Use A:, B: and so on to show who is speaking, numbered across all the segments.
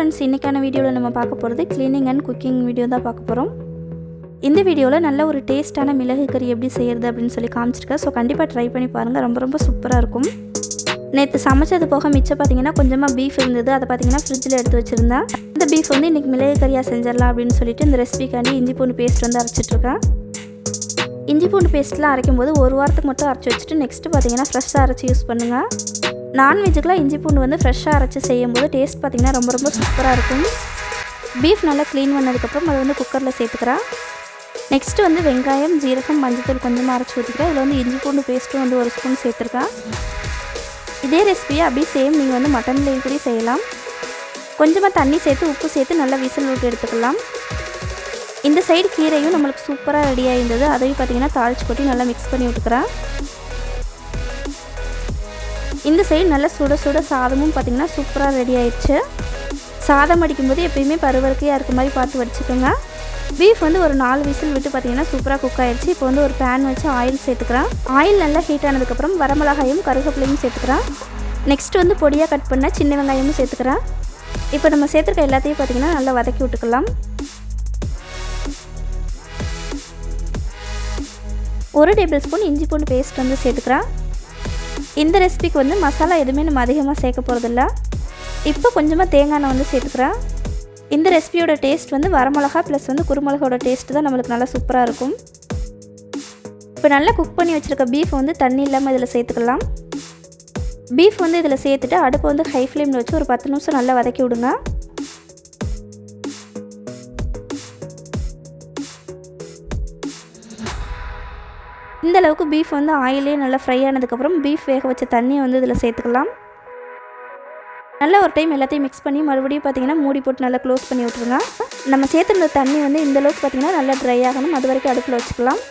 A: Friends, இன்றைக்கான வீடியோவில் நம்ம பார்க்க போகிறது க்ளீனிங் அண்ட் குக்கிங் வீடியோ தான் பார்க்க போகிறோம். இந்த வீடியோவில் நல்ல ஒரு டேஸ்ட்டான மிளகு கறி எப்படி செய்கிறது அப்படின்னு சொல்லி காமிச்சிருக்கேன். ஸோ கண்டிப்பாக ட்ரை பண்ணி பாருங்கள், ரொம்ப சூப்பராக இருக்கும். நேற்று சமைச்சது போக மிச்சம் பார்த்திங்கன்னா கொஞ்சமாக பீஃப் இருந்தது. அதை பார்த்திங்கன்னா ஃப்ரிட்ஜில் எடுத்து வச்சுருந்தேன். இந்த பீஃப் வந்து இன்றைக்கி மிளகு கறியாக செஞ்சிடலாம் அப்படின்னு சொல்லிட்டு இந்த ரெசிபிக்காண்டி இஞ்சி பூண்டு பேஸ்ட் வந்து அரைச்சிட்ருக்கேன். இஞ்சி பூண்டு பேஸ்ட்லாம் அரைக்கும் போது ஒரு வாரத்துக்கு மட்டும் அரைச்சி வச்சுட்டு நெக்ஸ்ட்டு பார்த்திங்கன்னா ஃப்ரெஷ்ஷாக அரைச்சி யூஸ் பண்ணுங்கள். நான்வெஜ்ஜுக்கெலாம் இஞ்சி பூண்டு வந்து ஃப்ரெஷ்ஷாக அரைச்சி செய்யும்போது டேஸ்ட் பார்த்திங்கன்னா ரொம்ப சூப்பராக இருக்கும். பீஃப் நல்லா க்ளீன் பண்ணதுக்கப்புறம் அதை வந்து குக்கரில் சேர்த்துக்கிறேன். நெக்ஸ்ட்டு வந்து வெங்காயம், ஜீரகம், மஞ்சத்தூள் கொஞ்சமாக அரைச்சி ஊற்றிக்கிறேன். இதில் வந்து இஞ்சி பூண்டு பேஸ்ட்டும் வந்து ஒரு ஸ்பூன் சேர்த்துருக்கேன். இதே ரெசிபியை அப்படியே சேம் நீங்கள் வந்து மட்டன்லேயும் கூட செய்யலாம். கொஞ்சமாக தண்ணி சேர்த்து உப்பு சேர்த்து நல்லா விசில் விட்டு எடுத்துக்கலாம். இந்த சைடு கீரையும் நம்மளுக்கு சூப்பராக ரெடியாக இருந்தது. அதையும் பார்த்திங்கன்னா தாளிச்சு கொட்டி நல்லா மிக்ஸ் பண்ணி விட்டுக்கிறேன். இந்த சைடு நல்லா சுட சாதமும் பார்த்திங்கன்னா சூப்பராக ரெடி ஆயிடுச்சு. சாதம் அடிக்கும்போது எப்பயுமே பருவருக்கையாக இருக்க மாதிரி பார்த்து வச்சுக்கோங்க. பீஃப் வந்து ஒரு 4 விசில் விட்டு பார்த்திங்கன்னா சூப்பராக குக் ஆகிடுச்சு. இப்போ வந்து ஒரு பேன் வச்சு ஆயில் சேர்த்துக்கிறேன். ஆயில் நல்லா ஹீட் ஆனதுக்கப்புறம் வரமிளகாயும் கருவேப்பிலையும் சேர்த்துக்கிறேன். நெக்ஸ்ட் வந்து பொடியாக கட் பண்ண சின்ன வெங்காயமும் சேர்த்துக்கிறேன். இப்போ நம்ம சேர்த்துருக்க எல்லாத்தையும் பார்த்திங்கன்னா நல்லா வதக்கி விட்டுக்கலாம். 1 டேபிள் ஸ்பூன் இஞ்சி பூண்டு பேஸ்ட் வந்து சேர்த்துக்கிறேன். இந்த ரெசிபிக்கு வந்து மசாலா எதுவுமே நம்ம அதிகமாக சேர்க்க போகிறதில்ல. இப்போ கொஞ்சமாக தேங்காய் எண்ணெய் வந்து சேர்த்துக்கிறேன். இந்த ரெசிபியோட டேஸ்ட் வந்து வரமிளகா ப்ளஸ் வந்து குருமிளகோட டேஸ்ட்டு தான் நம்மளுக்கு நல்லா சூப்பராக இருக்கும். இப்போ நல்லா குக் பண்ணி வச்சுருக்க பீஃப் வந்து தண்ணி இல்லாமல் இதில் சேர்த்துக்கலாம். பீஃப் வந்து இதில் சேர்த்துட்டு அடுப்பை வந்து ஹை ஃப்ளேமில் வச்சு ஒரு 10 நிமிஷம் நல்லா வதக்கி விடுங்க. இந்த அளவுக்கு பீஃப் வந்து ஆயிலே நல்லா ஃப்ரை ஆனதுக்கப்புறம் பீஃப் வேக வச்ச தண்ணியை வந்து இதில் சேர்த்துக்கலாம். நல்லா ஒரு டைம் எல்லாத்தையும் மிக்ஸ் பண்ணி மறுபடியும் பார்த்திங்கன்னா மூடி போட்டு நல்லா க்ளோஸ் பண்ணி விட்ருங்க. நம்ம சேர்த்துருந்த தண்ணி வந்து இந்தளவுக்கு பார்த்திங்கன்னா நல்லா ட்ரை ஆகணும். அது வரைக்கும் அடுப்பில் வச்சுக்கலாம்.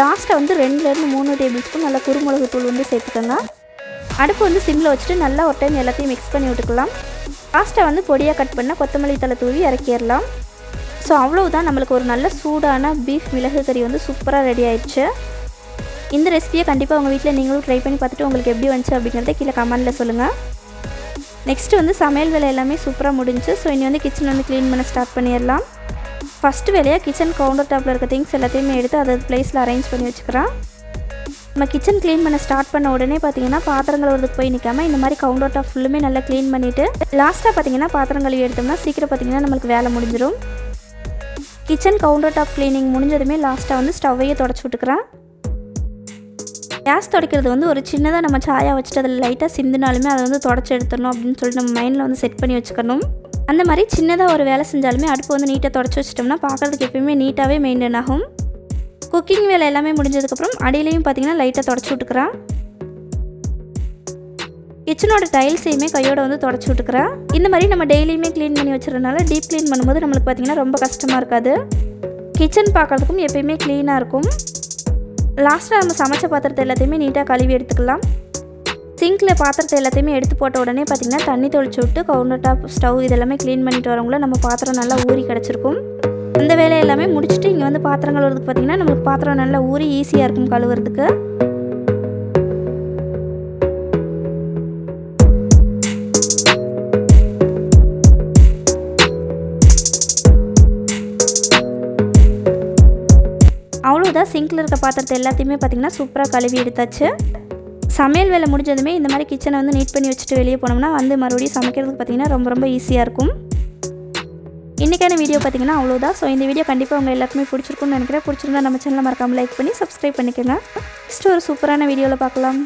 A: லாஸ்ட்டாக வந்து 2-3 டேபிள் ஸ்பூன் நல்லா குருமிளகு தூள் வந்து சேர்த்துக்கோங்க. அடுப்பு வந்து சிம்மில் வச்சுட்டு நல்லா ஒரு டைம் எல்லாத்தையும் மிக்ஸ் பண்ணி விட்டுக்கலாம். லாஸ்ட்டாக வந்து பொடியாக கட் பண்ண கொத்தமல்லி தழை தூவி இறக்கிடலாம். ஸோ அவ்வளவுதான், நம்மளுக்கு ஒரு நல்ல சூடான பீஃப் மிளகு கறி வந்து சூப்பராக ரெடி ஆயிடுச்சு. இந்த ரெசிபியை கண்டிப்பாக உங்கள் வீட்டில் நீங்களும் ட்ரை பண்ணி பார்த்துட்டு உங்களுக்கு எப்படி வந்துச்சு அப்படிங்கிறத கீழே கமெண்ட்டில் சொல்லுங்கள். நெக்ஸ்ட்டு வந்து சமையல் வேலை எல்லாமே சூப்பராக முடிஞ்சு. ஸோ இனி வந்து கிச்சன் வந்து க்ளீன் பண்ண ஸ்டார்ட் பண்ணிடலாம். ஃபஸ்ட்டு வேலையாக கிச்சன் கவுண்டர் டாப்பில் இருக்க திங்ஸ் எல்லாத்தையுமே எடுத்து அதை ப்ளேஸில் அரேஞ்ச் பண்ணி வச்சுக்கிறேன். நம்ம கிச்சன் க்ளீன் பண்ண ஸ்டார்ட் பண்ண உடனே பார்த்திங்கன்னா பாத்திரங்கள் வரதுக்கு போய் நிற்காமல் இந்த மாதிரி கவுண்டர் டாப் ஃபுல்லுமே நல்லா க்ளீன் பண்ணிவிட்டு லாஸ்ட்டாக பார்த்திங்கன்னா பாத்திரம் கழுவி எடுத்தோம்னா சீக்கிரம் பார்த்திங்கன்னா நம்மளுக்கு வேலை முடிஞ்சிடும். கிச்சன் கவுண்டர் டாப் க்ளீனிங் முடிஞ்சதுமே லாஸ்ட்டாக வந்து ஸ்டவ்வையே தொடச்சி விட்டுக்கிறேன். கேஸ் துடைக்கிறது வந்து ஒரு சின்னதாக நம்ம சாயா வச்சுட்டு அதில் லைட்டாக சிந்தினாலுமே அதை வந்து தொடச்சி எடுத்துடணும் அப்படின்னு சொல்லிட்டு நம்ம மைண்டில் வந்து செட் பண்ணி வச்சுக்கணும். அந்த மாதிரி சின்னதாக ஒரு வேலை செஞ்சாலுமே அடுப்பு வந்து நீட்டாக தொடச்சி வச்சிட்டோம்னா பார்க்குறதுக்கு எப்பயுமே நீட்டாகவே மெயின்டைன் ஆகும். குக்கிங் வேலை எல்லாமே முடிஞ்சதுக்கப்புறம் அடியிலையும் பார்த்திங்கன்னா லைட்டாக தொடச்சி விட்டுக்கிறேன். கிச்சனோட டைல்ஸையுமே கையோட வந்து தொடச்சி விட்டுக்கிறேன். இந்த மாதிரி நம்ம டெய்லியுமே க்ளீன் பண்ணி வச்சுருந்தனால டீப் க்ளீன் பண்ணும்போது நம்மளுக்கு பார்த்திங்கன்னா ரொம்ப கஷ்டமாக இருக்காது. கிச்சன் பார்க்குறதுக்கும் எப்பயுமே க்ளீனாக இருக்கும். லாஸ்ட்டாக நம்ம சமைச்ச பாத்திரத்தை எல்லாத்தையுமே நீட்டாக கழுவி எடுத்துக்கலாம். சிங்கில் பாத்திரத்தை எல்லாத்தையுமே எடுத்து போட்ட உடனே பார்த்திங்கன்னா தண்ணி தொளிச்சு விட்டு கவுண்டர் டாப், ஸ்டவ் இதெல்லாமே க்ளீன் பண்ணிட்டு வரவங்கள நம்ம பாத்திரம் நல்லா ஊறி கிடச்சிருக்கும். அந்த வேலையை எல்லாமே முடிச்சுட்டு இங்கே வந்து பாத்திரம் கழுவுறதுக்கு பார்த்திங்கன்னா நம்மளுக்கு பாத்திரம் நல்லா ஊறி ஈஸியாக இருக்கும் கழுவுறதுக்கு. அவ்வளோதான், சிங்கில் இருக்க பாத்திரத்தை எல்லாத்தையுமே பார்த்திங்கன்னா சூப்பராக கழுவி எடுத்தாச்சு. சமையல் வேலை முடிஞ்சதுமே இந்த மாதிரி கிச்சனை வந்து நீட் பண்ணி வச்சுட்டு வெளியே போனோம்னா வந்து மறுபடியும் சமைக்கிறதுக்கு பார்த்திங்கன்னா ரொம்ப ஈஸியாக இருக்கும். இன்றைக்கான வீடியோ பார்த்திங்கன்னா அவ்வளோதான். ஸோ இந்த வீடியோ கண்டிப்பாக உங்கள் எல்லாருக்குமே பிடிச்சிருக்குன்னு நினைக்கிறேன். பிடிச்சிருந்தா நம்ம சேனலை மறக்காமல் லைக் பண்ணி சப்ஸ்கிரைப் பண்ணிக்கோங்க. நெக்ஸ்ட்டு ஒரு சூப்பரான வீடியோவில் பார்க்கலாம்.